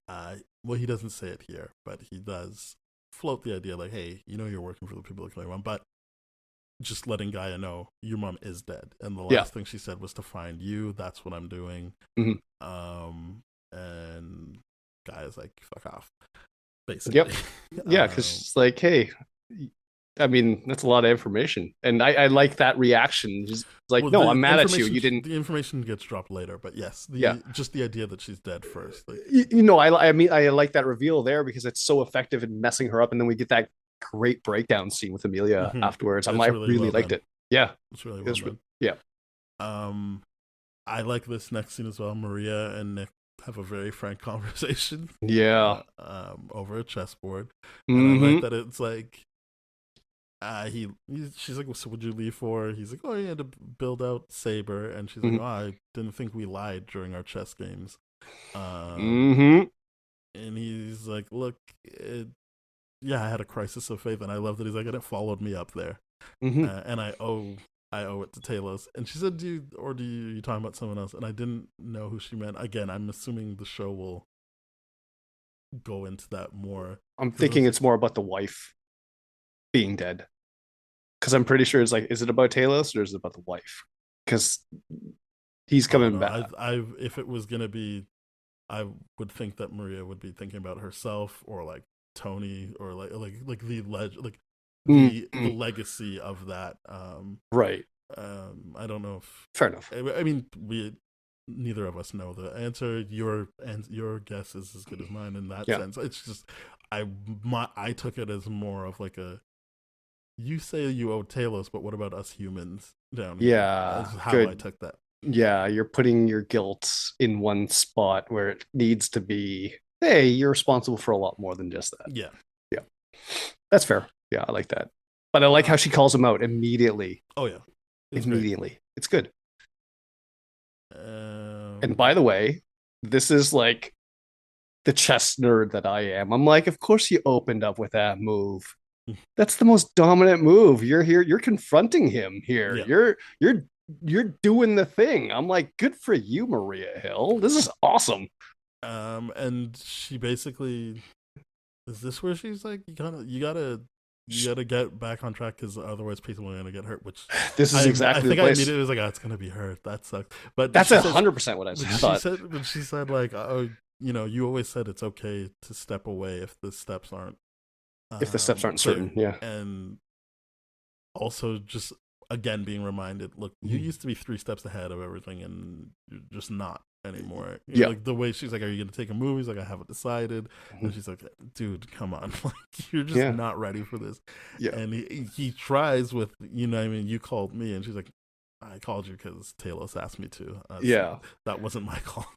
he doesn't say it here, but he does float the idea like, hey, you're working for the people of Claymont, but just letting Gaia know your mom is dead, and the last thing she said was to find you. That's what I'm doing. And Gaia's like, fuck off, basically. Because she's like, hey, I mean, that's a lot of information, and I like that reaction. Just like, no, I'm mad at you. You didn't. The information gets dropped later, but yes, just the idea that she's dead first. Like, I mean, I like that reveal there because it's so effective in messing her up, and then we get that great breakdown scene with Amelia afterwards. I really liked it. Yeah, it's really well done. Yeah. I like this next scene as well. Maria and Nick have a very frank conversation. Yeah. Over a chessboard. And I like that it's like, she's like, so what'd you leave for? He's like, oh, you had to build out Saber. And she's like, oh, I didn't think we lied during our chess games. And he's like, look, I had a crisis of faith, and I love that he's like, and it followed me up there, and I owe it to Talos. And she said, you talking about someone else? And I didn't know who she meant. Again, I'm assuming the show will go into that more. I'm thinking it's more about the wife being dead, because I'm pretty sure it's like, is it about Talos or is it about the wife? Because he's coming back. If it was gonna be, I would think that Maria would be thinking about herself or like Tony or like the legacy of that. Right. I don't know if fair enough. I mean, neither of us know the answer. Your guess is as good as mine in that sense. It's just I took it as more of like you say you owe Talos, but what about us humans down here? Yeah, That's how I good. took that. Yeah, you're putting your guilt in one spot where it needs to be, hey, you're responsible for a lot more than just that. Yeah. Yeah, that's fair. Yeah, I like that. But I like how she calls him out immediately. Oh yeah, it's Immediately. great. It's good. And Um, by the way, this is like the chess nerd that I am. I'm like, of course you opened up with that move. That's the most dominant move. You're here, you're confronting him here. yeah. You're doing the thing. I'm like, good for you, Maria Hill. This is awesome. And she basically, is this where she's like, you gotta get back on track because otherwise people are gonna get hurt. Which This is exactly I think the I place. immediately was like, oh, it's gonna be her. That sucks. But That's she says, 100% what I thought. but she said like, oh, you always said it's okay to step away if the steps aren't If the steps aren't clear. certain, yeah. And also just again being reminded, look, you used to be 3 steps ahead of everything, and you're just not anymore. Yeah. Like the way she's like, are you gonna take a movie? He's like, I haven't decided. And she's like, dude, come on, like you're just not ready for this. Yeah. And he tries with, I mean, you called me, and she's like, I called you because Talos asked me to. That wasn't my call.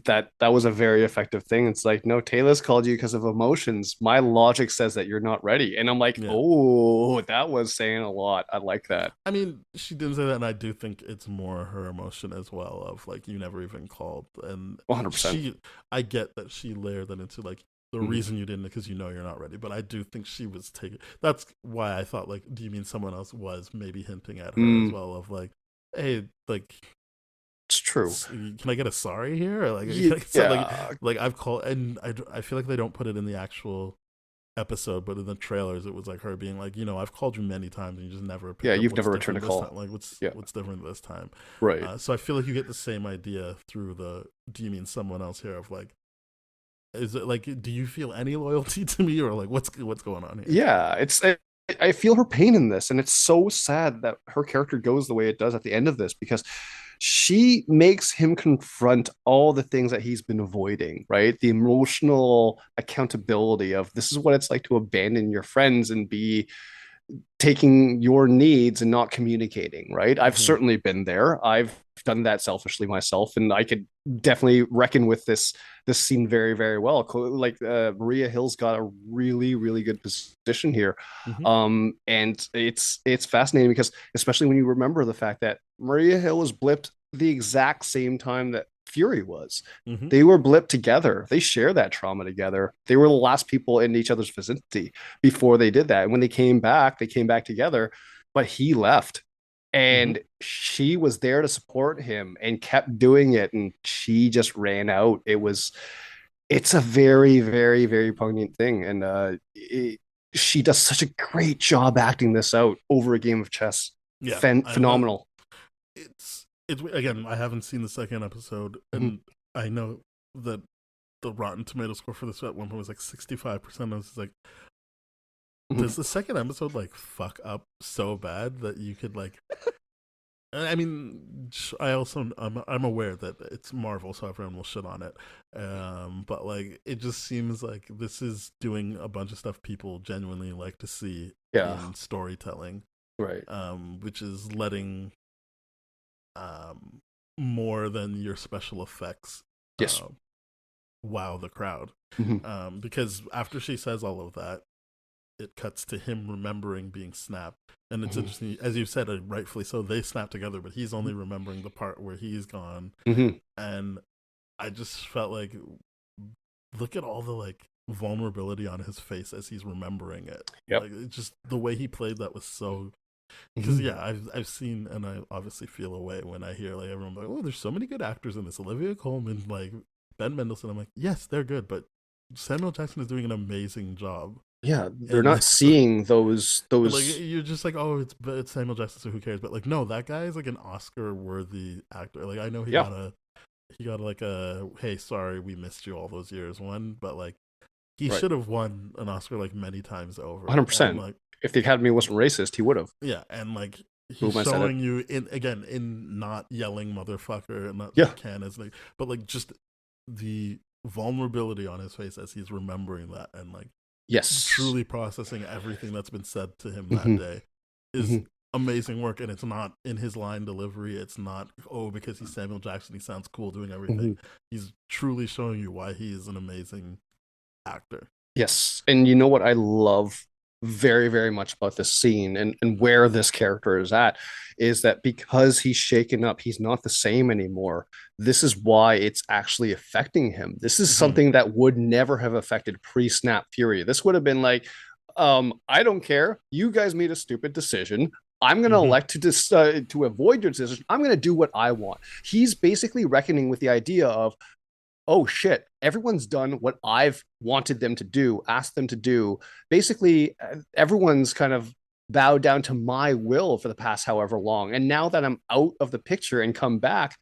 That was a very effective thing. It's like, no, Taylor's called you because of emotions. My logic says that you're not ready. And I'm like, oh, that was saying a lot. I like that. I mean, she didn't say that, and I do think it's more her emotion as well of like, you never even called. And 100%. I get that she layered that into like, the reason you didn't because you're not ready. But I do think she was taking, that's why I thought like, do you mean someone else was maybe hinting at her as well of like, hey, like, it's true. Can I get a sorry here? Or like, like I've called, and I feel like they don't put it in the actual episode, but in the trailers, it was like her being like, I've called you many times and you just never. You've never returned a call. Time? Like, what's different this time? Right. So I feel like you get the same idea through the. Do you mean someone else here? Of like, is it like, do you feel any loyalty to me, or like, what's going on here? Yeah, I feel her pain in this, and it's so sad that her character goes the way it does at the end of this because she makes him confront all the things that he's been avoiding, right? The emotional accountability of this is what it's like to abandon your friends and be taking your needs and not communicating, right? I've certainly been there. I've done that selfishly myself, and I could definitely reckon with this scene very, very well. Like Maria Hill's got a really, really good position here, and it's fascinating because especially when you remember the fact that Maria Hill was blipped the exact same time that Fury was. They were blipped together. They share that trauma together. They were the last people in each other's vicinity before they did that. And when they came back together, but he left. And she was there to support him and kept doing it. And she just ran out. It's a very, very, very poignant thing. And she does such a great job acting this out over a game of chess. Yeah. Phenomenal. It's again, I haven't seen the second episode, and I know that the Rotten Tomato score for this at one point was like 65%. I was like, does the second episode like fuck up so bad that you could like? I mean, I'm aware that it's Marvel, so everyone will shit on it. But like, it just seems like this is doing a bunch of stuff people genuinely like to see in storytelling, right? Which is letting more than your special effects wow the crowd. Because after she says all of that, it cuts to him remembering being snapped. And it's interesting, as you said, rightfully so, they snap together, but he's only remembering the part where he's gone. And I just felt like, look at all the like vulnerability on his face as he's remembering it. Like, it just the way he played that was so. Because I've seen, and I obviously feel away when I hear like everyone like, oh, there's so many good actors in this. Olivia Colman, like Ben Mendelsohn. I'm like, yes, they're good, but Samuel Jackson is doing an amazing job. Yeah, they're not seeing those. Like, you're just like, oh, it's Samuel Jackson, so who cares? But like, no, that guy is like an Oscar-worthy actor. Like, I know he got like a hey, sorry, we missed you all those years one, but like, he should have won an Oscar like many times over. 100%. Like, if the Academy wasn't racist, he would have. Yeah, and like he's showing you in not yelling motherfucker and not can as like, but like just the vulnerability on his face as he's remembering that, and like Yes. truly processing everything that's been said to him that Mhm. day is Mhm. amazing work. And it's not in his line delivery. It's not, oh, because he's Samuel Jackson, he sounds cool doing everything. Mhm. He's truly showing you why he is an amazing actor. Yes. And you know what I love very, very much about this scene and where this character is at is that because he's shaken up, he's not the same anymore. This is why it's actually affecting him. This is Mm-hmm. something that would never have affected pre-snap Fury. This would have been like, I don't care. You guys made a stupid decision. I'm going to Mm-hmm. elect to avoid your decision. I'm going to do what I want. He's basically reckoning with the idea of, oh shit, everyone's done what I've wanted them to do, asked them to do. Basically, everyone's kind of bowed down to my will for the past however long. And now that I'm out of the picture and come back,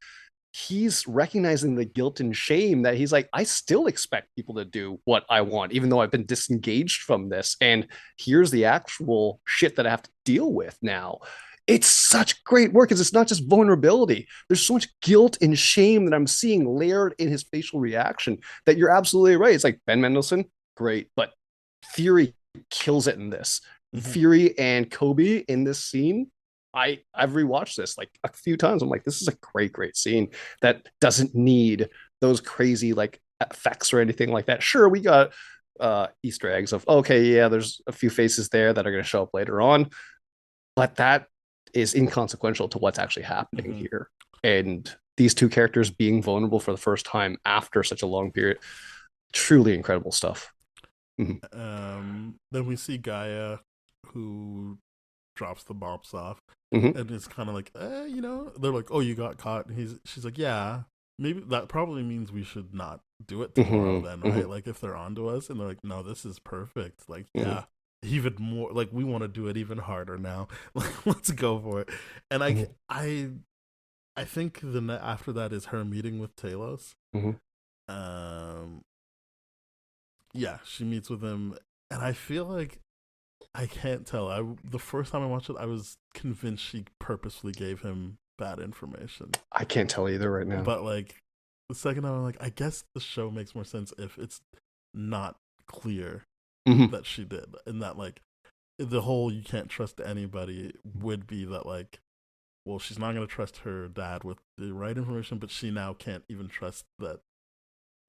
he's recognizing the guilt and shame that he's like, I still expect people to do what I want, even though I've been disengaged from this. And here's the actual shit that I have to deal with now. It's such great work because it's not just vulnerability. There's so much guilt and shame that I'm seeing layered in his facial reaction that you're absolutely right. It's like Ben Mendelsohn, great, but Fury kills it in this. Mm-hmm. Fury and Kobe in this scene, I've rewatched this like a few times. I'm like, this is a great scene that doesn't need those crazy like effects or anything like that. Sure, we got Easter eggs of okay, yeah, there's a few faces there that are going to show up later on, but that is inconsequential to what's actually happening Mm-hmm. here. And these two characters being vulnerable for the first time after such a long period, truly incredible stuff. Then we see Gaia, who drops the bombs off, Mm-hmm. and it's kind of like, they're like, oh, you got caught. And she's like, yeah, maybe that probably means we should not do it tomorrow then, Mm-hmm. right? Like if they're onto us, and they're like, no, this is perfect. Like, Mm-hmm. yeah, even more. Like we want to do it even harder now. Like let's go for it. And I think after that is her meeting with Talos. Mm-hmm. Um, yeah, she meets with him, and I feel like I can't tell. The first time I watched it, I was convinced she purposefully gave him bad information. I can't tell either right now. But like the second time, I'm like, I guess the show makes more sense if it's not clear Mm-hmm. that she did, and that like the whole you can't trust anybody would be that like, well, she's not going to trust her dad with the right information, but she now can't even trust that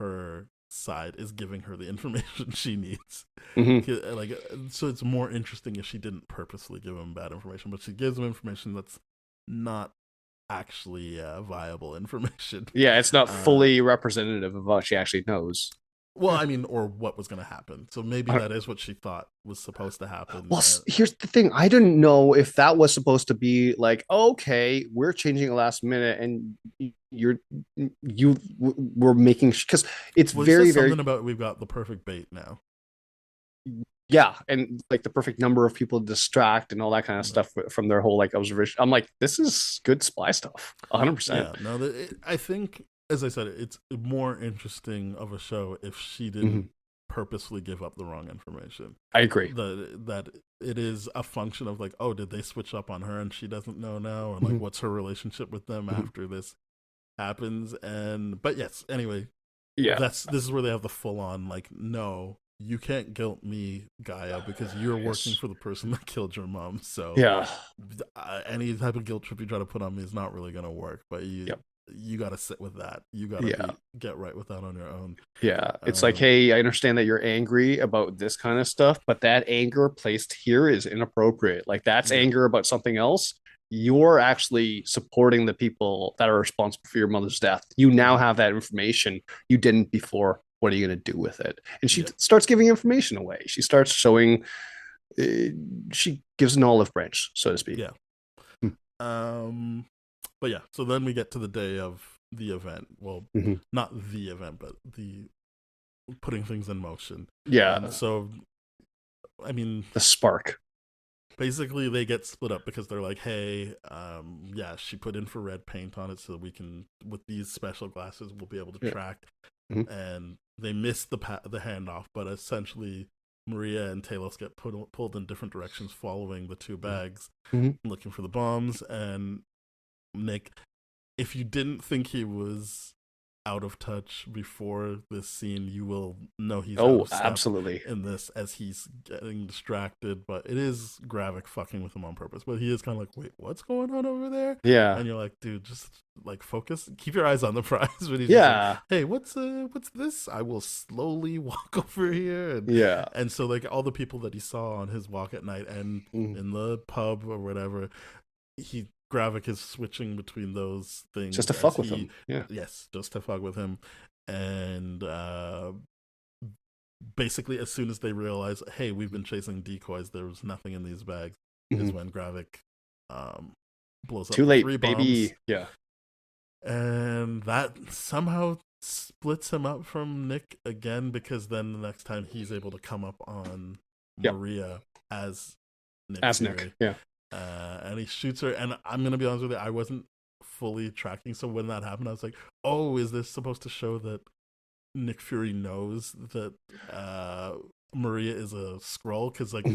her side is giving her the information she needs. Mm-hmm. Like, so it's more interesting if she didn't purposely give him bad information, but she gives him information that's not actually viable information. Yeah, it's not fully representative of what she actually knows. Well, I mean, or what was going to happen. So maybe that is what she thought was supposed to happen. Well, here's the thing. I didn't know if that was supposed to be like, okay, we're changing last minute, and we're making because it's well, very something about we've got the perfect bait now. Yeah, and like the perfect number of people to distract and all that kind of stuff from their whole like observation. I'm like, this is good spy stuff, 100%. Yeah, no, I think as I said, it's more interesting of a show if she didn't purposely give up the wrong information. I agree. That it is a function of like, oh, did they switch up on her and she doesn't know now, and like what's her relationship with them after this happens? And but yes, anyway, yeah, this is where they have the full on like, no, you can't guilt me, Gaia, because you're working for the person that killed your mom. So yeah, any type of guilt trip you try to put on me is not really going to work. But you got to sit with that. You got to get right with that on your own. Yeah, it's like, hey, I understand that you're angry about this kind of stuff, but that anger placed here is inappropriate. Like that's anger about something else. You're actually supporting the people that are responsible for your mother's death. You now have that information you didn't before. What are you going to do with it? And she starts giving information away. She starts showing. She gives an olive branch, so to speak. Yeah. But yeah, so then we get to the day of the event. Well, not the event, but the putting things in motion. Yeah. And so, I mean, the spark. Basically, they get split up because they're like, hey, she put infrared paint on it so we can, with these special glasses, we'll be able to track. And they miss the handoff, but essentially, Maria and Talos get pulled in different directions following the two bags, looking for the bombs. And Nick, if you didn't think he was out of touch before this scene, you will know he's out Oh, of step absolutely. in this as he's getting distracted. But it is Gravik fucking with him on purpose. But he is kind of like, wait, what's going on over there? Yeah. And you're like, dude, just like focus, keep your eyes on the prize. But he's just like, Yeah. hey, what's this? I will slowly walk over here, Yeah. and so like all the people that he saw on his walk at night and in the pub or whatever, he Gravik is switching between those things Just to as fuck with he, him. Yeah. yes, just to fuck with him, and basically as soon as they realize, hey, we've been chasing decoys, there was nothing in these bags, is when Gravik blows up Too the late, 3 bombs, baby. Yeah. and that somehow splits him up from Nick again, because then the next time he's able to come up on Yep. Maria as Nick As Fury. Nick. Yeah. And he shoots her, and I'm gonna be honest with you, I wasn't fully tracking, so when that happened I was like, oh, is this supposed to show that Nick Fury knows that Maria is a Skrull? Because like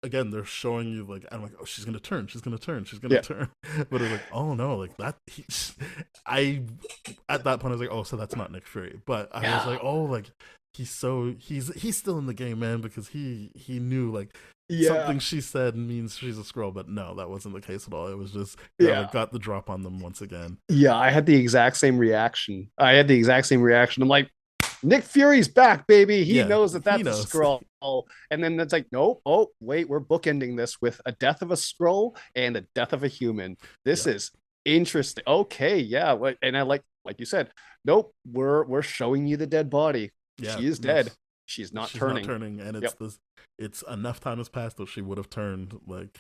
again, they're showing you like, I'm like, oh, she's gonna turn, she's gonna turn, she's gonna turn, but it's like, oh no, like that. I at that point I was like, oh, so that's not Nick Fury, but I was like, oh, like he's still in the game, man, because he knew like something she said means she's a Skrull, but no, that wasn't the case at all. It was just got the drop on them once again. Yeah, I had the exact same reaction. I'm like, Nick Fury's back, baby. He knows that that's a Skrull. And then it's like, nope. Oh, wait, we're bookending this with a death of a Skrull and a death of a human. This is interesting. Okay, yeah. And I like you said, nope, we're showing you the dead body. Yeah, she is dead. She's not turning. And it's enough time has passed that she would have turned. Like,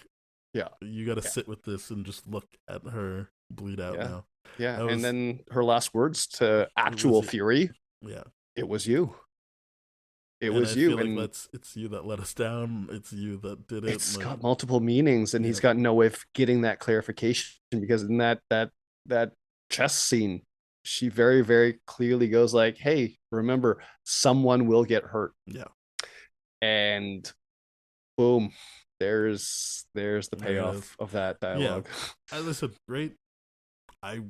you got to sit with this and just look at her bleed out now. Yeah, and then her last words to actual Fury. Yeah, it was you. It was you, and it's you that let us down. It's you that did it. It's got multiple meanings, and he's got no way of getting that clarification, because in that chess scene, she very, very clearly goes like, hey, remember, someone will get hurt. Yeah. And boom, there's the payoff of that dialogue. Yeah. Listen, great. I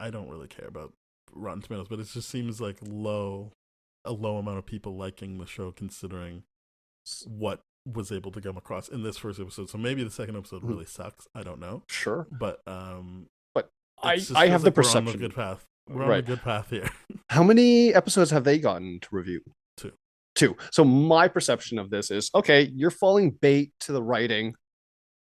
don't really care about Rotten Tomatoes, but it just seems like a low amount of people liking the show, considering what was able to come across in this first episode. So maybe the second episode really sucks. I don't know. Sure. But I have the perception. We're on a good path. We're on a good path here. How many episodes have they gotten to review? 2. So my perception of this is, okay, you're falling bait to the writing,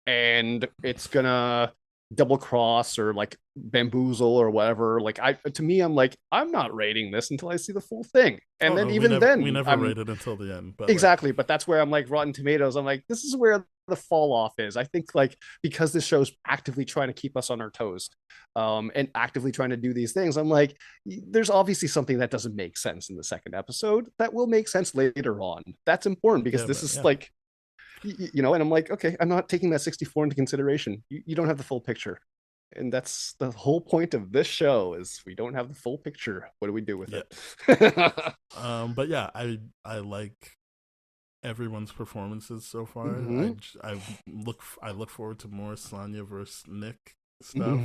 and it's gonna double cross or like bamboozle or whatever. Like to me, I'm like, I'm not rating this until I see the full thing. And we never rated until the end. But exactly. But that's where I'm like, Rotten Tomatoes, I'm like, this is where the fall off is. I think like, because this show's actively trying to keep us on our toes, and actively trying to do these things, I'm like, there's obviously something that doesn't make sense in the second episode that will make sense later on. That's important, because this is like, and I'm like, okay, I'm not taking that 64 into consideration. You don't have the full picture. And that's the whole point of this show, is we don't have the full picture. What do we do with it? But yeah, I like everyone's performances so far. I look forward to more Sonya versus Nick stuff.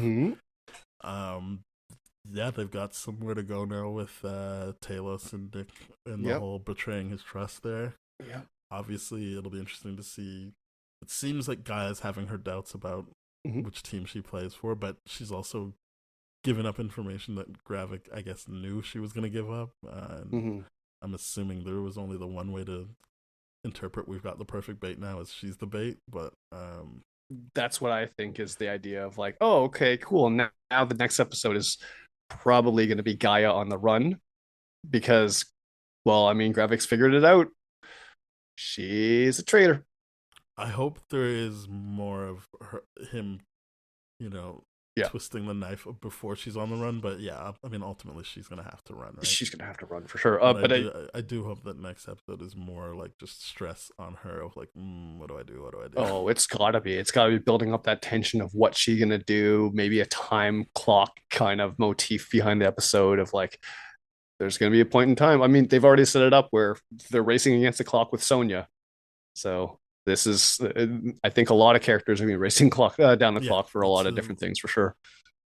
They've got somewhere to go now with Talos and Nick and the whole betraying his trust there. Yeah. Obviously, it'll be interesting to see. It seems like Gaia's having her doubts about which team she plays for, but she's also given up information that Gravik, I guess, knew she was going to give up. I'm assuming there was only the one way to interpret we've got the perfect bait now, is she's the bait, but that's what I think is the idea of like, oh, okay, cool. Now the next episode is probably going to be Gaia on the run, because, well, I mean, Gravik's figured it out. She's a traitor. I hope there is more of him, twisting the knife before she's on the run. But yeah, I mean, ultimately she's gonna have to run. Right? She's gonna have to run for sure. But I do hope that next episode is more like just stress on her of like, what do I do? What do I do? Oh, it's gotta be building up that tension of what she's gonna do. Maybe a time clock kind of motif behind the episode of like, there's going to be a point in time. I mean, they've already set it up where they're racing against the clock with Sonya. So this is, I think a lot of characters are going to be racing down the clock for a lot of different things, for sure.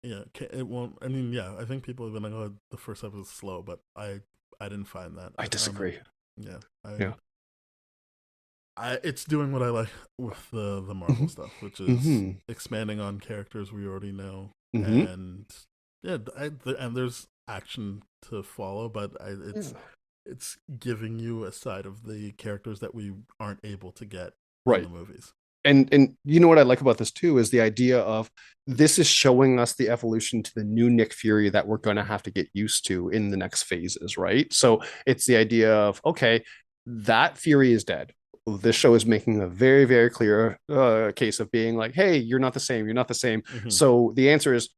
Yeah, it won't. I mean, yeah, I think people have been like, "Oh, the first episode is slow," but I didn't find that. I disagree. Yeah, Yeah. it's doing what I like with the Marvel stuff, which is expanding on characters we already know, and yeah, and there's action to follow, but it's giving you a side of the characters that we aren't able to get in the movies. And you know what I like about this too is the idea of this is showing us the evolution to the new Nick Fury that we're going to have to get used to in the next phases, right? So it's the idea of, okay, that Fury is dead. This show is making a very, very clear case of being like, hey, you're not the same. You're not the same. So the answer is,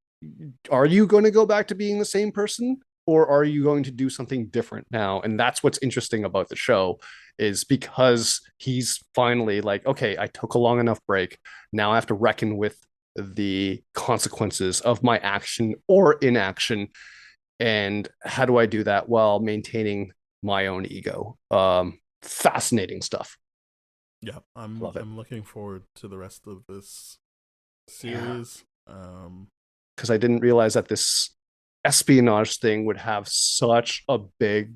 are you going to go back to being the same person? Or are you going to do something different now? And that's what's interesting about the show is because he's finally like, okay, I took a long enough break. Now I have to reckon with the consequences of my action or inaction. And how do I do that while maintaining my own ego? Fascinating stuff. Yeah, I'm looking forward to the rest of this series. Because I didn't realize that this espionage thing would have such a big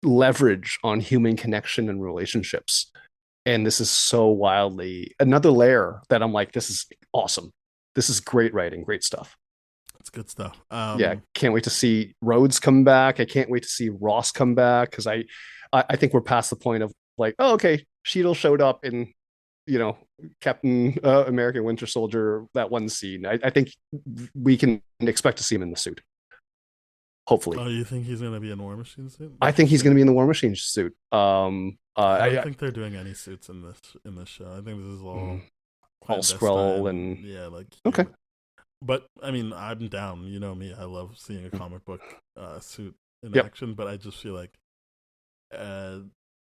leverage on human connection and relationships. And this is so wildly another layer that I'm like, this is awesome. This is great writing, great stuff. It's good stuff. Yeah, can't wait to see Rhodes come back. I can't wait to see Ross come back because I think we're past the point of like, oh, okay, Cheadle showed up in, Captain American Winter Soldier, that one scene. I think we can expect to see him in the suit. Hopefully. Oh, you think he's going to be in War Machine suit? I think he's going to be in the War Machine suit. I don't think they're doing any suits in this show. I think this is all Skrull and yeah, like okay. But I mean, I'm down. You know me. I love seeing a comic book suit in action, but I just feel like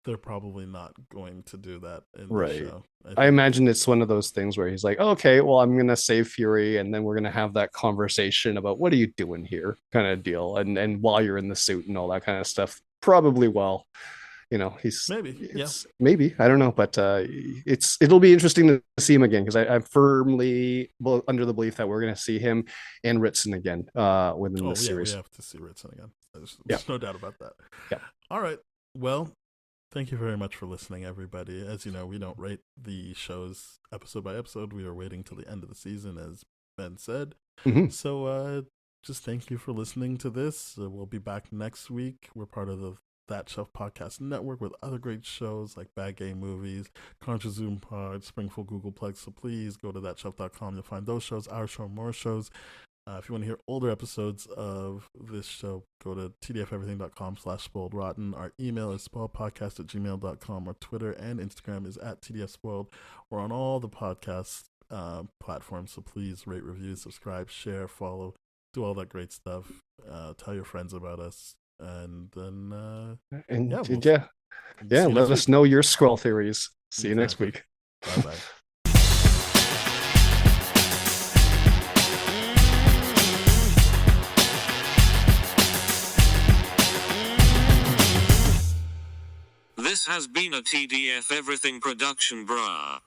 they're probably not going to do that in the show. I imagine it's one of those things where he's like, oh, okay, well, I'm going to save Fury, and then we're going to have that conversation about what are you doing here kind of deal. And while you're in the suit and all that kind of stuff, probably he's maybe, I don't know, but it'll be interesting to see him again because I'm firmly under the belief that we're going to see him and Ritson again within the series. We have to see Ritson again. There's no doubt about that. Yeah. All right. Well, thank you very much for listening, everybody. As you know, we don't rate the shows episode by episode. We are waiting till the end of the season, as Ben said. So just thank you for listening to this. We'll be back next week. We're part of the That Shelf Podcast Network with other great shows like Bad Game Movies, Contra Zoom Pod, Springfield Google Plex. So please go to thatshelf.com. You'll find those shows, our show, more shows. If you want to hear older episodes of this show, go to tdfeverything.com/spoiledrotten. Our email is spoiledpodcast@gmail.com. Our Twitter and Instagram is @tdfspoiled. We're on all the podcast platforms, so please rate, review, subscribe, share, follow, do all that great stuff. Tell your friends about us. And then, let us know your Skrull theories. See you next week. Bye-bye. This has been a TDF Everything production, brah.